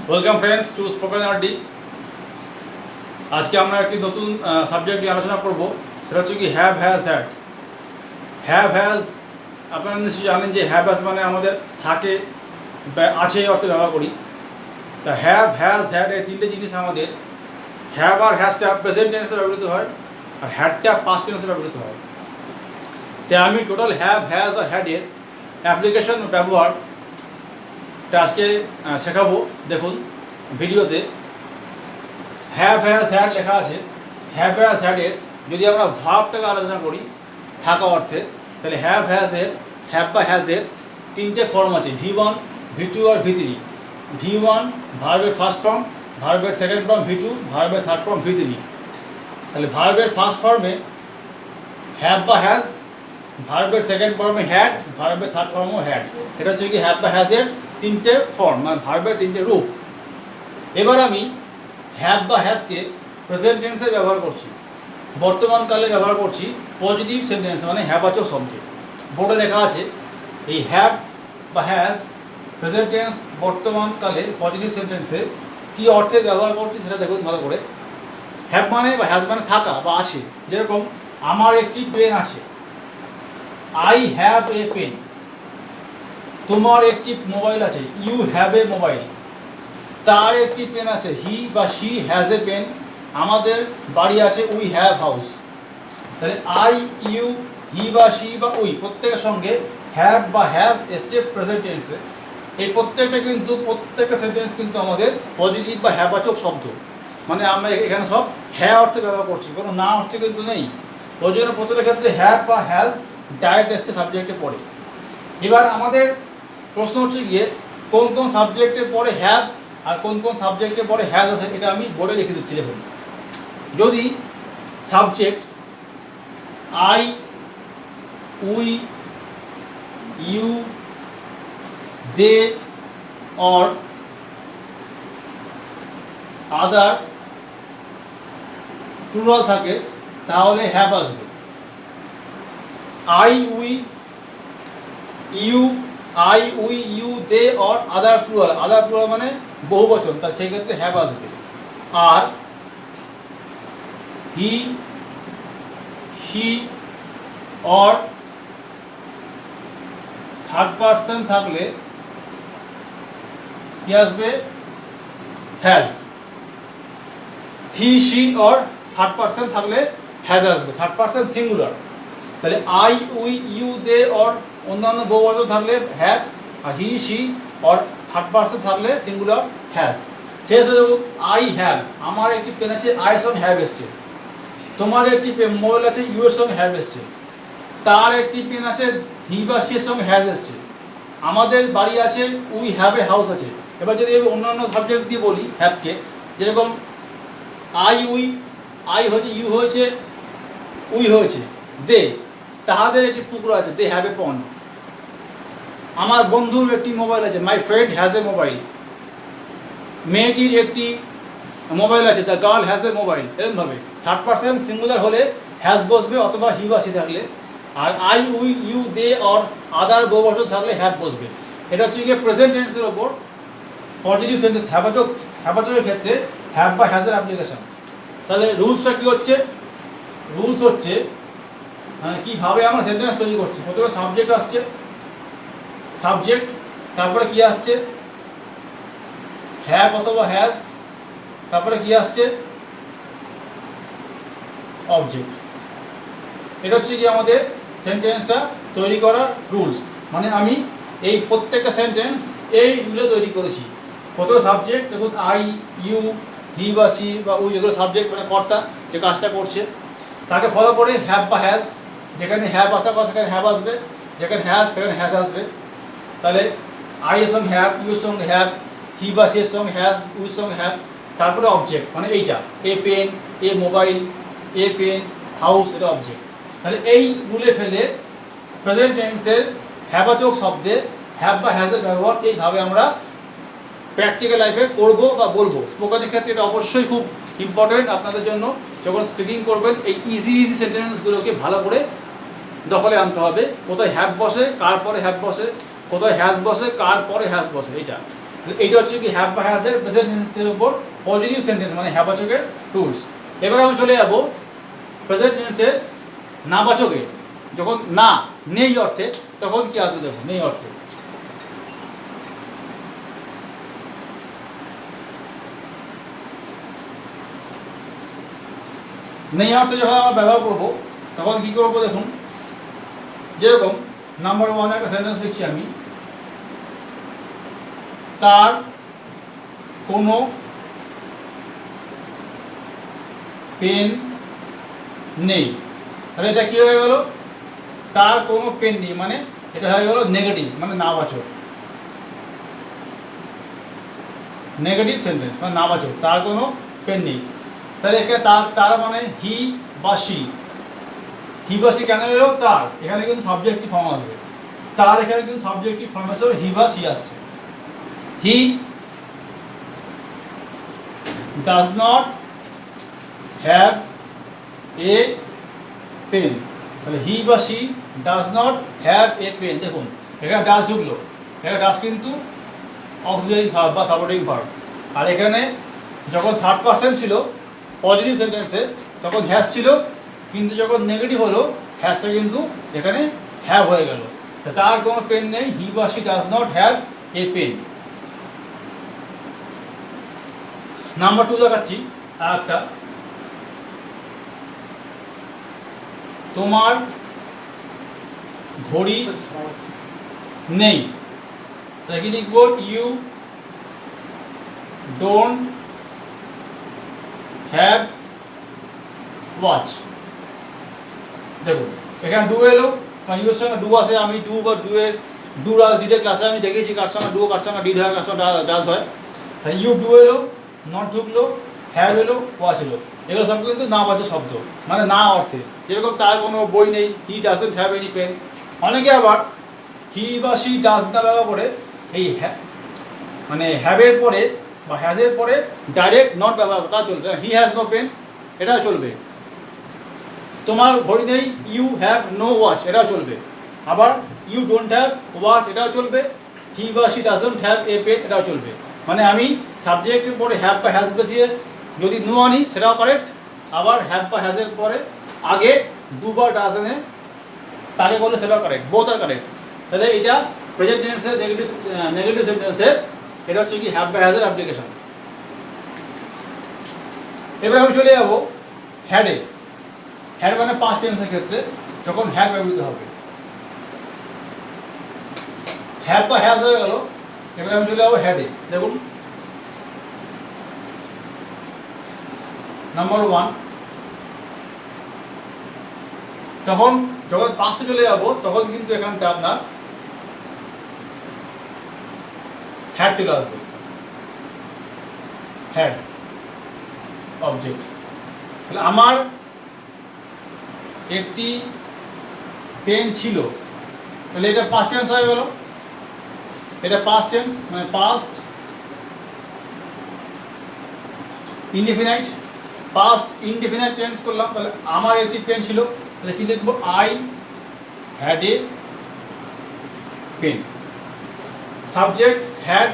Welcome friends to spoken RD. আজকে আমরা একটি নতুন সাবজেক্ট নিয়ে আলোচনা করব, সেটা হচ্ছে কি have has had. Have has আপনারা নিশ্চয়ই জানেন যে হ্যাভ হ্যাজ মানে আমাদের থাকে বা আছে অর্থে ব্যবহার করি। তা হ্যাভ হ্যাজ হ্যাড এই তিনটে জিনিস আমাদের, হ্যাভ আর হ্যাজটা প্রেজেন্ট টেন্সে ব্যবহৃত হয় আর হ্যাডটা পাস্ট টেন্সে ব্যবহৃত হয়। তাই আমি টোটাল হ্যাভ হ্যাজ আর হ্যাডের অ্যাপ্লিকেশন ব্যবহারটা আজকে শেখাবো। দেখুন ভিডিওতে হ্যাভ হ্যাজ হ্যাড লেখা আছে। হ্যাভ হ্যাজ হ্যাডের যদি আমরা ভার্বটাকে আলোচনা করি থাকা অর্থে, তাহলে হ্যাভ বা হ্যাজের তিনটে ফর্ম আছে, V1, V2 আর V3। V1 ভার্বের ফার্স্ট ফর্ম, ভার্বের সেকেন্ড ফর্ম V2, ভার্বের থার্ড ফর্ম V3। তাহলে ভার্বের ফার্স্ট ফর্মে হ্যাভ বা হ্যাজ, ভার্বের সেকেন্ড ফর্মে হ্যাড, ভার্বের থার্ড ফর্মও হ্যাড। এটা হচ্ছে কি হ্যাভ বা হ্যাজের তিনটে ফর্ম, মানে ভার্বের তিনটে রূপ। এবার আমি হ্যাভ বা হ্যাজকে প্রেজেন্ট টেন্সে ব্যবহার করছি, বর্তমানকালে ব্যবহার করছি পজিটিভ সেন্টেন্স মানে হ্যাবাচক শব্দে। বোর্ডে লেখা আছে এই হ্যাভ বা হ্যাজ প্রেজেন্ট টেন্স বর্তমানকালে পজিটিভ সেন্টেন্সে কী অর্থে ব্যবহার করছি সেটা দেখুন ভালো করে। হ্যাভ মানে বা হ্যাজ মানে থাকা বা আছে, যেরকম আমার একটি পেন আছে, আই হ্যাভ এ পেন। তোমার একটি মোবাইল আছে, ইউ হ্যাভ এ মোবাইল। তার একটি পেন আছে, হি বা শি হ্যাজ এ পেন। আমাদের বাড়ি আছে, উই হ্যাভ হাউস। তাহলে আই, ইউ, হি বা শি বা উই প্রত্যেকের সঙ্গে হ্যাভ বা হ্যাজ এসছে প্রেজেন্ট টেন্সে। এই প্রত্যেকটা সেন্টেন্স কিন্তু আমাদের পজিটিভ বা হ্যাবাচক শব্দ, মানে আমরা এখানে সব হ্যাঁ অর্থে ব্যবহার করছি, কোনো না অর্থে কিন্তু নেই। ওই জন্য প্রত্যেকটা ক্ষেত্রে হ্যাভ বা হ্যাজ ডাইরেক্ট এসছে সাবজেক্টে পড়ে। এবার আমাদের প্রশ্ন হচ্ছে গিয়ে কোন কোন সাবজেক্টের পরে হ্যাভ আর কোন কোন সাবজেক্টের পরে হ্যাজ আছে, এটা আমি বোর্ডে লিখে দিচ্ছি। দেখুন, যদি subject I, we, you, they or other plural থাকে তাহলে হ্যাভ আসবে। I, we, you, they or other plural মানে বহু বচন, তার সেই ক্ষেত্রে হ্যাভ আসবে। আর he, she or third person থাকলে কি আসবে? Has. He, she or third person থাকলে হ্যাজ আসবে, থার্ড পারসন সিঙ্গুলার। তাহলে I, we, you, they or অন্যান্য বহুবচন থাকলে হ্যাভ, আর he, she or third person থাকলে সিঙ্গুলার হ্যাজ। শেষ হয়ে যাবো আই হ্যাভ, আমার একটি পেন আছে, আই এর সঙ্গে হ্যাভ এসছে। তোমার একটি মোবাইল আছে, ইউ এর সঙ্গে হ্যাভ এসছে। তার একটি পেন আছে, হি বা সি এর সঙ্গে হ্যাজ এসছে। আমাদের বাড়ি আছে, উই হ্যাভ এ হাউস আছে। এবার যদি অন্যান্য সাবজেক্ট দিয়ে বলি হ্যাভকে, যেরকম আই হয়েছে, ইউ হয়েছে, উই হয়েছে, দে তাহাদের একটি পুকুর আছে, দে হ্যাভ এ পন্ড। আমার বন্ধুর একটি মোবাইল আছে, my friend has a mobile. মেয়েটির একটি মোবাইল আছে, the girl has a mobile. এরকমভাবে থার্ড পারসন সিঙ্গুলার হলে হ্যাজ বসবে অথবা হি বা সি থাকলে, আর I, we, you, they or other বহুবচন থাকলে হ্যাভ বসবে। এটা হচ্ছে গিয়ে প্রেজেন্ট টেন্সের ওপর পজিটিভ সেন্টেন্স হ্যাবাচকের ক্ষেত্রে হ্যাভ বা হ্যাজের অ্যাপ্লিকেশন। তাহলে রুলসটা কী হচ্ছে? রুলস হচ্ছে মানে কীভাবে আমরা সেন্টেন্স তৈরি করছি। প্রথমে সাবজেক্ট আসছে, সাবজেক্ট, তারপরে কি আসছে? হ্যাভ অথবা হ্যাজ, তারপরে কি আসছে? অবজেক্ট। এটা হচ্ছে কি আমাদের সেন্টেন্সটা তৈরি করার রুলস। মানে আমি এই প্রত্যেকটা সেন্টেন্স এই রুলে তৈরি করেছি। প্রথমে সাবজেক্ট, দেখুন আই, ইউ, হি বা সি বা উই, এগুলো সাবজেক্ট মানে কর্তা যে কাজটা করছে। তাকে ফলো করে হ্যাভ বা হ্যাজ, যেখানে হ্যাভ আসার কথা সেখানে হ্যাভ আসবে, যেখানে হ্যাজ সেখানে হ্যাজ আসবে। তাহলে আই এর সঙ্গে হ্যাভ, ইউর সঙ্গে হ্যাভ, হি বা সি এর সঙ্গে হ্যাজ, উইর সঙ্গে হ্যাভ, তারপরে অবজেক্ট মানে এইটা, a pen, a mobile, a pen, house, এটা অবজেক্ট। তাহলে এই রুলে ফেলে প্রেজেন্ট টেন্সের হ্যাবাচক শব্দে হ্যাভ বা হ্যাজের ব্যবহার এইভাবে আমরা প্র্যাকটিক্যাল লাইফে করব বা বলবো। স্পোকেনের ক্ষেত্রে এটা অবশ্যই খুব ইম্পর্টেন্ট আপনাদের জন্য। যখন স্পিকিং করবেন এই ইজি সেন্টেন্সগুলোকে ভালো করে দখলে আনতে হবে। কোথায় হ্যাভ বসে, কার পরে হ্যাভ বসে, কোথায় হ্যাজ বসে, কার পরে হ্যাজ বসে, এটা এইটা হচ্ছে কি হ্যাভ বা হ্যাজ এর প্রেজেন্ট টেন্সের উপর পজিটিভ সেন্টেন্স মানে হ্যাবাচকের টুলস। এবার আমি চলে যাব প্রেজেন্ট টেন্সের নাবাচকে। যখন না নেই অর্থে তখন কি আসবে দেখো, নেই অর্থে নেই অর্থে যখন আমরা ব্যবহার করব তখন কি করব দেখুন, যেরকম নাম্বার 1 একটা সেন্টেন্স লিখছি আমি, তার কোনো পেন নেই। তাহলে এটা কি হয়ে গেল, তার কোনো পেন নেই মানে এটা হয়ে গেল নেগেটিভ মানে নাবাচক, নেগেটিভ সেন্টেন্স মানে নাবাচক, তার কোনো পেন নেই। তাহলে এখানে তার মানে হি বা সি, হি বা সি কেন এলো, তার এখানে কিন্তু সাবজেক্টিভ ফর্ম আসবে, তার এখানে কিন্তু সাবজেক্টিভ ফর্ম আসবে, হি বা সি আসছে। He does not have a pen. তাহলে হি বা she does not have a pen. দেখুন এখানে ডাজ ঢুকলো, এখানে ডাজ কিন্তু অক্সিলারি ভার্ব বা সাবঅর্ডিনেট ভার্ব। আর এখানে যখন থার্ড পারসন ছিল পজিটিভ সেন্টেন্সে তখন হ্যাজ ছিল, কিন্তু যখন নেগেটিভ হলো হ্যাজটা কিন্তু এখানে হ্যাভ হয়ে গেল। তার কোনো পেন নেই, হি বা she does not have a pen. Number 2 দেখাচ্ছি আর একটা, তোমার ঘড়ি নেই। তাই কি লিখবো, ইউ ডোন্ট হ্যাভ ওয়াচ। দেখুন এখানে ডু এলো, কারণ সঙ্গে ডু আসে, আমি ডু বা ডু এর ডু ডাজ ডিডের ক্লাসে আমি দেখেছি কার সঙ্গে ডু, কার সঙ্গে ডিড হয়, কার সঙ্গে ডাজ হয়। তাই ইউ ডু এলো, নট ঢুকলো, হ্যাভ এলো, ওয়াচ এলো, এগুলো সব কিন্তু নাবাচক শব্দ মানে না অর্থে। যেরকম তার কোনো বই নেই, he doesn't have any pen. অনেকে আবার হি বা সি ডাজ না ব্যবহার করে এই মানে হ্যাভের পরে বা হ্যাজের পরে ডাইরেক্ট নট ব্যবহার করে, তা চলবে, হি হ্যাজ নো পেন এটাও চলবে। তোমার ঘড়ি নেই, ইউ হ্যাভ নো ওয়াচ এটাও চলবে। আবার ইউ ডোন্ট হ্যাভ ওয়াচ এটাও চলবে, হি বা she doesn't have a pen এটাও চলবে। মানে আমি সাবজেক্টের পরে হ্যাভ বা হ্যাজ বসিয়ে যদি নো আনি সেটাও কারেক্ট, আবার হ্যাভ বা হ্যাজের পরে আগে দুবার ডাজ এনে তাকে বলে সেটাও কারেক্ট, বোথ আর কারেক্ট। তাহলে এটা প্রেজেন্ট টেন্সের নেগেটিভ সেন্টেন্সের এটা হচ্ছে কি হ্যাভ বা হ্যাজের অ্যাপ্লিকেশন। এবার আমি চলে যাবো হ্যাডে। হ্যাড মানে পাস্ট টেন্সের ক্ষেত্রে যখন হ্যাড ব্যবহৃত হবে, হ্যাভ বা হ্যাজ হয়ে গেল। এবার আমি চলে যাবো হ্যাডে। দেখুন নাম্বার 1, তখন যখন পাস্টে চলে যাবো তখন কিন্তু এখানটা আপনার হ্যাড চলে আসবে, হ্যাড অবজেক্ট। তাহলে আমার একটি পেন ছিল, তাহলে এটা পাস্ট টেন্স হয়ে গেল, এটা পাস্ট টেন্স মানে past indefinite, past indefinite tense করলাম। তাহলে আমার একটি পেন ছিল, তাহলে কি লিখবো, I had a pen. Subject had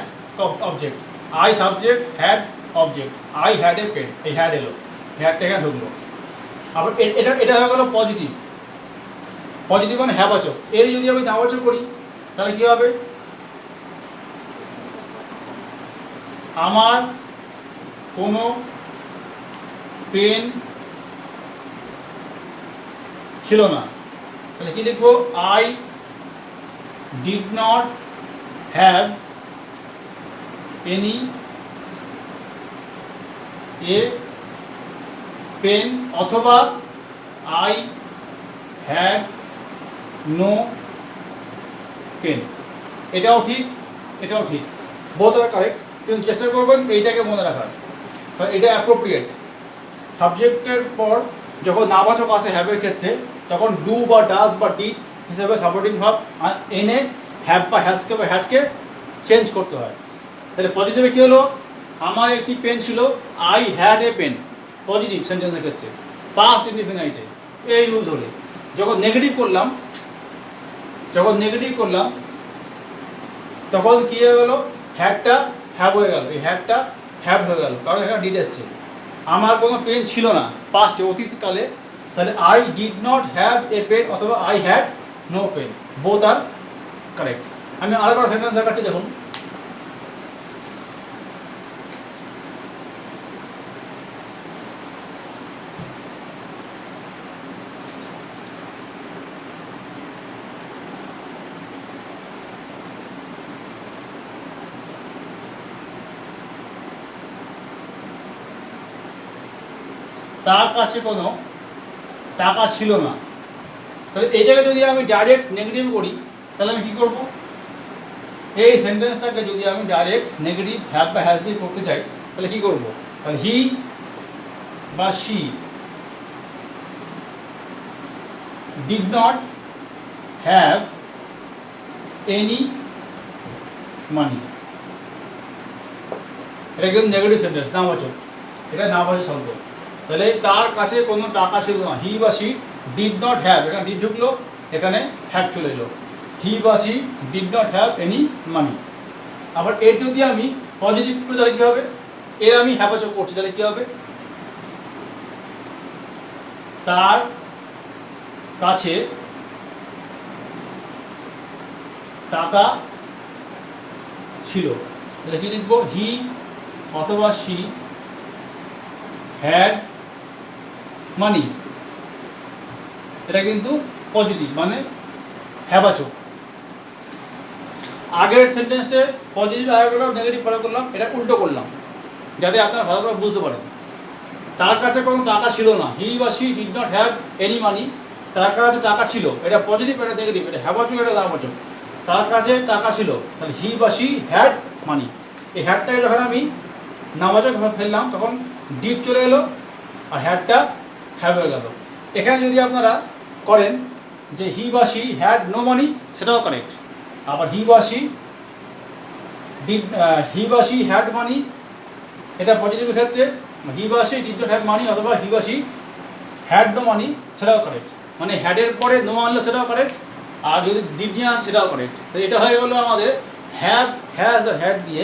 object, I subject had object, I had a pen, এই হ্যাড এলো, হ্যাডটা এখানে ঢুকলো। আবার এটা এটা হয়ে গেল পজিটিভ, পজিটিভ মানে হ্যাবাচক। এর যদি আমি নাবাচক করি তাহলে কি হবে, আমার কোনো পেন ছিল না। তাহলে কি লিখবো, I did not have any a pen, অথবা আই হ্যাড নো পেন। এটাও ঠিক, এটাও ঠিক, বোথ আর কারেক্ট। কিন্তু চেষ্টা করবেন এইটাকে মনে রাখার, কারণ এটা অ্যাপ্রোপ্রিয়েট। সাবজেক্টের পর যখন নাবাচক আসে হ্যাভের ক্ষেত্রে তখন ডু বা ডাজ বা ডিড হিসেবে সাপোর্টিং ভার্ব এনে হ্যাভ বা হ্যাজকে বা হ্যাডকে চেঞ্জ করতে হয়। তাহলে পজিটিভে কী হলো, আমার একটি পেন ছিল, I had a pen, positive সেন্টেন্সের ক্ষেত্রে পাস্ট ইনডিফিনাইটে এই রুল ধরে। যখন নেগেটিভ করলাম তখন কী হয়ে গেল, হ্যাডটা হ্যাভ হয়ে গেল, এই হ্যাডটা হ্যাভ হয়ে গেল, কারণ এখানে ডিড এসছে। আমার কোনো পেন ছিল না পাস্টে, অতীতকালে, তাহলে I did not have a pen অথবা I had no pen, both are correct. আমি আরেকবার সেন্টেন্স দেখাচ্ছি, দেখুন। তার কাছে কোনো টাকা ছিল না, তাহলে এটাকে যদি আমি ডাইরেক্ট নেগেটিভ করি তাহলে আমি কী করব? এই সেন্টেন্সটাকে যদি আমি ডাইরেক্ট নেগেটিভ হ্যাভ বা হ্যাজ দিয়ে করতে চাই তাহলে কী করব? তাহলে হি বা she did not have any money. এটা কিন্তু নেগেটিভ সেন্টেন্স, নাবাচক, এটা নাবাচক শব্দ। তাহলে তার কাছে কোনো টাকা ছিল না, হি বা শি ডিড নট হ্যাভ, এখানে ডিড ঢুকলো, এখানে হ্যাভ চলে এলো, হি বা she did not have any money. আবার এর যদি আমি পজিটিভ করি তাহলে কী হবে? এর আমি হ্যাবাচক করছি, তাহলে কী হবে? তার কাছে টাকা ছিল, তাহলে কি লিখবো? হি অথবা শি হ্যাড মানি। এটা কিন্তু পজিটিভ, মানে হ্যাবাচক। আগের সেন্টেন্সে পজিটিভ আগে করলাম, নেগেটিভ পরে করলাম, এটা উল্টো করলাম যাতে আপনারা ভালো করে বুঝতে পারেন। তার কাছে কোনো টাকা ছিল না, হি বা she did not have any money. তার কাছে টাকা ছিল, এটা পজিটিভ, এটা নেগেটিভ, এটা হ্যাবাচক, এটা নাবাচক। তার কাছে টাকা ছিল, তাহলে হি বা শি হ্যাড মানি। এই হ্যাডটাকে যখন আমি নাবাচক ফেললাম তখন ডিড চলে এলো আর হ্যাডটা হ্যাভ হয়ে গেল। এখানে যদি আপনারা করেন যে হি বা শি হ্যাড নো মানি, সেটাও কারেক্ট। আবার হি বা শি হ্যাড মানি, এটা পজিটিভের ক্ষেত্রে হি বা she did not have money অথবা হি বা শি হ্যাড নো মানি, সেটাও কারেক্ট। মানে হ্যাডের পরে নো আনলে সেটাও কারেক্ট, আর যদি ডিড নিয়ে আসে সেটাও কারেক্ট। তো এটা হয়ে গেলো আমাদের হ্যাভ, হ্যাজ আর হ্যাড দিয়ে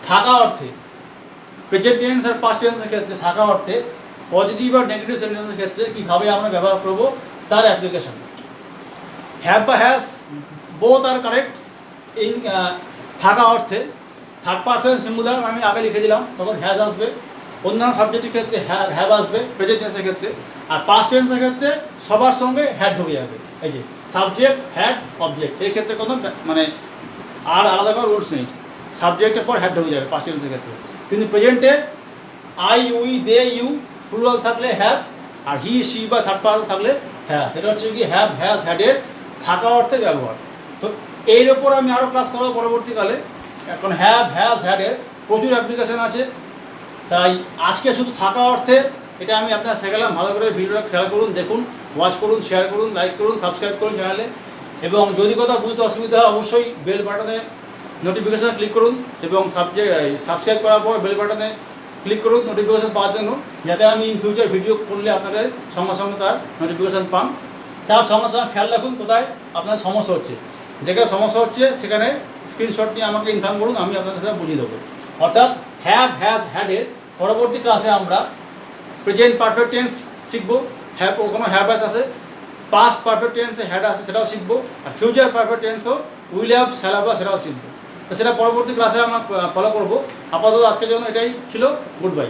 থাকা অর্থে, প্রেজেন্ট টেন্স আর পাস্ট টেন্সের ক্ষেত্রে থাকা অর্থে, পজিটিভ আর নেগেটিভ সেন্টেন্সের ক্ষেত্রে কীভাবে আমরা ব্যবহার করব তার অ্যাপ্লিকেশন। হ্যাভ বা has both are correct in থাকা অর্থে। থার্ড পারসন সিঙ্গুলার আমি আগে লিখে দিলাম, তখন হ্যাজ আসবে। অন্যান্য সাবজেক্টের ক্ষেত্রে হ্যাভ আসবে প্রেজেন্ট টেন্সের ক্ষেত্রে, আর পাস্ট টেন্সের ক্ষেত্রে সবার সঙ্গে হ্যাড ঢুকে যাবে। এই যে সাবজেক্ট, হ্যাড, অবজেক্ট, এর ক্ষেত্রে কোনো মানে আর আলাদা কোনো রুলস নেই, সাবজেক্টের পর হ্যাড ঢুকে যাবে পাস্ট টেন্সের ক্ষেত্রে। কিন্তু প্রেজেন্টে I, we, they, you plural থাকলে হ্যাভ, আর হি, শি বা থার্ড পারসন থাকলে হ্যাঁ। এটা হচ্ছে কি হ্যাভ, হ্যাজ, হ্যাডের থাকা অর্থে ব্যবহার। তো এর ওপর আমি আরও ক্লাস করবো পরবর্তীকালে। এখন হ্যাভ, হ্যাজ, হ্যাডের প্রচুর অ্যাপ্লিকেশন আছে, তাই আজকে শুধু থাকা অর্থে এটা আমি আপনার শেখালাম। ভালো করে ভিডিওটা খেয়াল করুন, দেখুন, ওয়াচ করুন, শেয়ার করুন, লাইক করুন, সাবস্ক্রাইব করুন চ্যানেলে। এবং যদি কোথাও বুঝতে অসুবিধা হয় অবশ্যই বেল বাটনে নোটিফিকেশান ক্লিক করুন, এবং সাবস্ক্রাইব করার পর বেল বাটনে ক্লিক করুন নোটিফিকেশান পাওয়ার জন্য, যাতে আমি ইন ফিউচার ভিডিও করলে আপনাদের সঙ্গে সঙ্গে তার নোটিফিকেশান পান। তার সঙ্গে সঙ্গে খেয়াল রাখুন কোথায় আপনার সমস্যা হচ্ছে, যেখানে সমস্যা হচ্ছে সেখানে স্ক্রিনশট নিয়ে আমাকে ইনফর্ম করুন, আমি আপনাদের সাথে বুঝিয়ে দেবো। অর্থাৎ হ্যাভ, হ্যাজ, হ্যাডের পরবর্তী ক্লাসে আমরা প্রেজেন্ট পারফেক্ট টেন্স শিখবো, হ্যাভ কোনো হ্যাভ হ্যাজ আছে, পাস্ট পারফেক্ট টেন্সে হ্যাড আছে সেটাও শিখবো, আর ফিউচার পারফেক্ট টেন্সও উইল হ্যাভ, শ্যাল হ্যাভ সেটাও শিখবো। তো সেটা পরবর্তী ক্লাসে আমরা ফলো করবো। আপাতত আজকের জন্য এটাই ছিল। Good bye.